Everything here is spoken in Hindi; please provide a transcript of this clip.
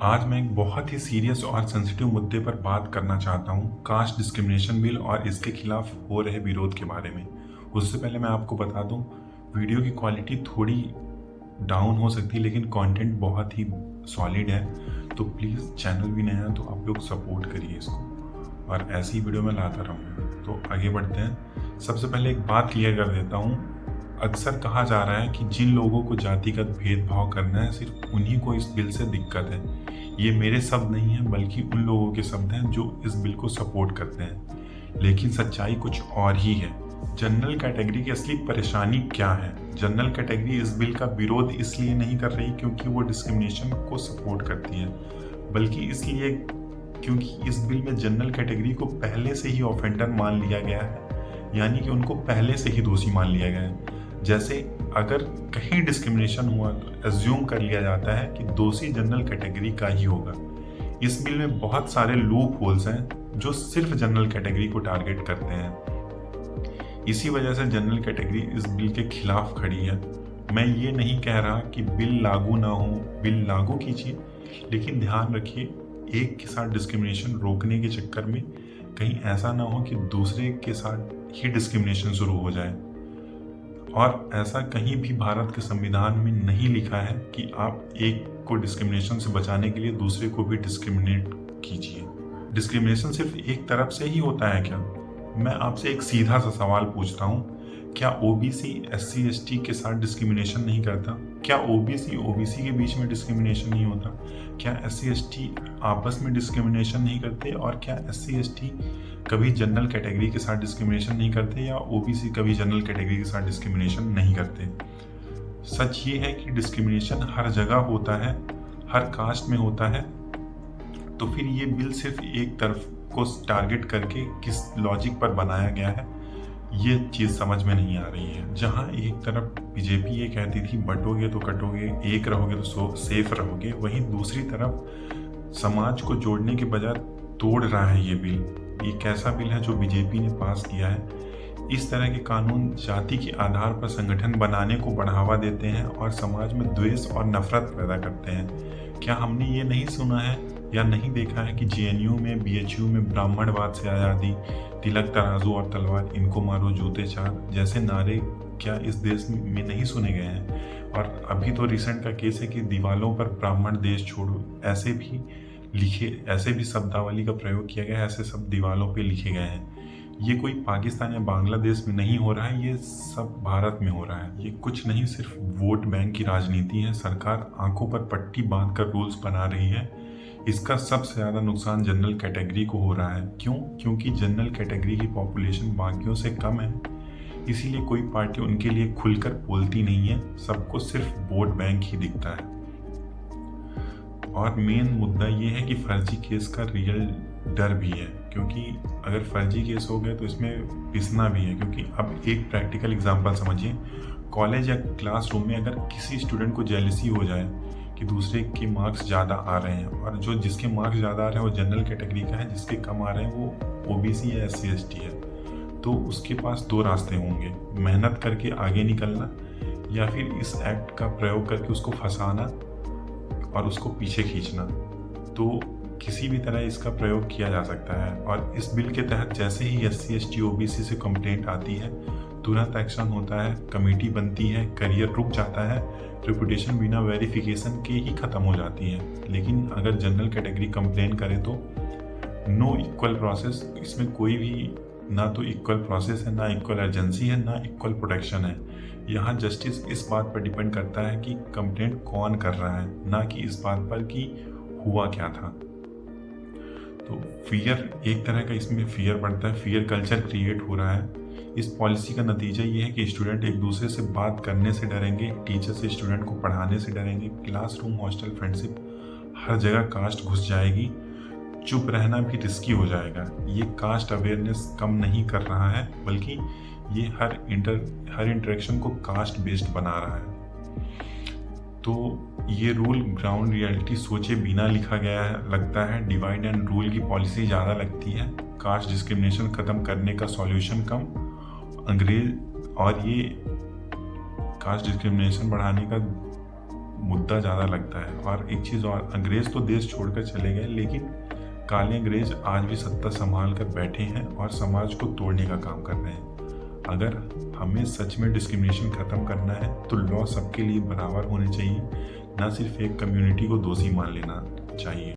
आज मैं एक बहुत ही सीरियस और सेंसिटिव मुद्दे पर बात करना चाहता हूँ, कास्ट डिस्क्रिमिनेशन बिल और इसके खिलाफ हो रहे विरोध के बारे में। उससे पहले मैं आपको बता दूँ, वीडियो की क्वालिटी थोड़ी डाउन हो सकती है, लेकिन कंटेंट बहुत ही सॉलिड है। तो प्लीज़, चैनल भी नया है तो आप लोग सपोर्ट करिए इसको, और ऐसी वीडियो मैं लाता रहूँगा। तो आगे बढ़ते हैं। सबसे पहले एक बात क्लियर कर देता हूँ। अक्सर कहा जा रहा है कि जिन लोगों को जातिगत भेदभाव करना है, सिर्फ उन्हीं को इस बिल से दिक्कत है। ये मेरे शब्द नहीं हैं, बल्कि उन लोगों के शब्द हैं जो इस बिल को सपोर्ट करते हैं। लेकिन सच्चाई कुछ और ही है। जनरल कैटेगरी की असली परेशानी क्या है? जनरल कैटेगरी इस बिल का विरोध इसलिए नहीं कर रही क्योंकि वो डिस्क्रिमिनेशन को सपोर्ट करती है, बल्कि इसलिए क्योंकि इस बिल में जनरल कैटेगरी को पहले से ही ऑफेंडर मान लिया गया है, यानी कि उनको पहले से ही दोषी मान लिया गया है। जैसे अगर कहीं डिस्क्रिमिनेशन हुआ तो एज्यूम कर लिया जाता है कि दोषी जनरल कैटेगरी का ही होगा। इस बिल में बहुत सारे लूप होल्स हैं जो सिर्फ जनरल कैटेगरी को टारगेट करते हैं। इसी वजह से जनरल कैटेगरी इस बिल के खिलाफ खड़ी है। मैं ये नहीं कह रहा कि बिल लागू ना हो, बिल लागू कीजिए, लेकिन ध्यान रखिए, एक के साथ डिस्क्रिमिनेशन रोकने के चक्कर में कहीं ऐसा ना हो कि दूसरे के साथ ही डिस्क्रिमिनेशन शुरू हो जाए। और ऐसा कहीं भी भारत के संविधान में नहीं लिखा है कि आप एक को डिस्क्रिमिनेशन से बचाने के लिए दूसरे को भी डिस्क्रिमिनेट कीजिए। डिस्क्रिमिनेशन सिर्फ एक तरफ से ही होता है क्या? मैं आपसे एक सीधा सा सवाल पूछता हूँ, क्या ओबीसी एससी एसटी के साथ डिस्क्रिमिनेशन नहीं करता? क्या ओबीसी ओबीसी के बीच में डिस्क्रिमिनेशन नहीं होता? क्या एससी एसटी आपस में डिस्क्रिमिनेशन नहीं करते? और क्या एससी एसटी कभी जनरल कैटेगरी के साथ डिस्क्रिमिनेशन नहीं करते, या ओबीसी कभी जनरल कैटेगरी के साथ डिस्क्रिमिनेशन नहीं करते? सच ये है कि डिस्क्रिमिनेशन हर जगह होता है, हर कास्ट में होता है। तो फिर ये बिल सिर्फ एक तरफ को टारगेट करके किस लॉजिक पर बनाया गया है, ये चीज़ समझ में नहीं आ रही है। जहाँ एक तरफ बीजेपी ये कहती थी बटोगे तो कटोगे, एक रहोगे तो सेफ रहोगे, वहीं दूसरी तरफ समाज को जोड़ने के बजाय तोड़ रहा है ये बिल। ये कैसा बिल है जो बीजेपी ने पास किया है? इस तरह के कानून जाति के आधार पर संगठन बनाने को बढ़ावा देते हैं और समाज में द्वेष और नफरत पैदा करते हैं। क्या हमने ये नहीं सुना है या नहीं देखा है कि जेएनयू में, बीएचयू में ब्राह्मणवाद से आज़ादी, तिलक तराजू और तलवार, इनको मारो जूते चार जैसे नारे क्या इस देश में नहीं सुने गए हैं? और अभी तो रिसेंट का केस है कि दीवालों पर ब्राह्मण देश छोड़ो ऐसे भी शब्दावली का प्रयोग किया गया है, ऐसे सब दीवालों पे लिखे गए हैं। ये कोई पाकिस्तान या बांग्लादेश में नहीं हो रहा है, ये सब भारत में हो रहा है। ये कुछ नहीं, सिर्फ वोट बैंक की राजनीति है। सरकार आंखों पर पट्टी बांधकर रूल्स बना रही है। इसका सबसे ज़्यादा नुकसान जनरल कैटेगरी को हो रहा है। क्यों? क्योंकि जनरल कैटेगरी की पॉपुलेशन बाकियों से कम है, इसीलिए कोई पार्टी उनके लिए खुलकर बोलती नहीं है। सबको सिर्फ वोट बैंक ही दिखता है। और मेन मुद्दा ये है कि फर्जी केस का रियल डर भी है, क्योंकि अगर फर्जी केस हो गए तो इसमें पिसना भी है। क्योंकि अब एक प्रैक्टिकल एग्जांपल समझिए, कॉलेज या क्लासरूम में अगर किसी स्टूडेंट को जेलसी हो जाए कि दूसरे के मार्क्स ज़्यादा आ रहे हैं, और जो जिसके मार्क्स ज़्यादा आ रहे हैं वो जनरल कैटेगरी का है, जिसके कम आ रहे हैं वो ओबीसी या एससी एसटी है, तो उसके पास दो रास्ते होंगे, मेहनत करके आगे निकलना या फिर इस एक्ट का प्रयोग करके उसको फंसाना और उसको पीछे खींचना। तो किसी भी तरह इसका प्रयोग किया जा सकता है। और इस बिल के तहत जैसे ही एससी एसटी ओबीसी से कंप्लेंट आती है, तुरंत एक्शन होता है, कमेटी बनती है, करियर रुक जाता है, रेपुटेशन बिना वेरिफिकेशन के ही ख़त्म हो जाती है। लेकिन अगर जनरल कैटेगरी कंप्लेन करे तो नो इक्वल प्रोसेस, इसमें कोई भी ना तो इक्वल प्रोसेस है, ना इक्वल अर्जेंसी है, ना इक्वल प्रोटेक्शन है। यहाँ जस्टिस इस बात पर डिपेंड करता है कि कंप्लेंट कौन कर रहा है, ना कि इस बात पर कि हुआ क्या था। तो फियर, एक तरह का इसमें फियर बढ़ता है, फियर कल्चर क्रिएट हो रहा है। इस पॉलिसी का नतीजा ये है कि स्टूडेंट एक दूसरे से बात करने से डरेंगे, टीचर से स्टूडेंट को पढ़ाने से डरेंगे, क्लासरूम, हॉस्टल, फ्रेंडशिप, हर जगह कास्ट घुस जाएगी। चुप रहना भी रिस्की हो जाएगा। ये कास्ट अवेयरनेस कम नहीं कर रहा है, बल्कि ये हर इंटरेक्शन को कास्ट बेस्ड बना रहा है। तो ये रूल ग्राउंड रियलिटी सोचे बिना लिखा गया है, लगता है डिवाइड एंड रूल की पॉलिसी ज़्यादा लगती है, कास्ट डिस्क्रिमिनेशन ख़त्म करने का सॉल्यूशन कम, अंग्रेज, और ये कास्ट डिस्क्रिमिनेशन बढ़ाने का मुद्दा ज़्यादा लगता है। और एक चीज़ और, अंग्रेज़ तो देश छोड़कर चले गए, लेकिन काले अंग्रेज आज भी सत्ता संभाल कर बैठे हैं और समाज को तोड़ने का काम कर रहे हैं। अगर हमें सच में डिस्क्रिमिनेशन ख़त्म करना है तो लॉ सबके लिए बराबर होने चाहिए, ना सिर्फ एक कम्युनिटी को दोषी मान लेना चाहिए।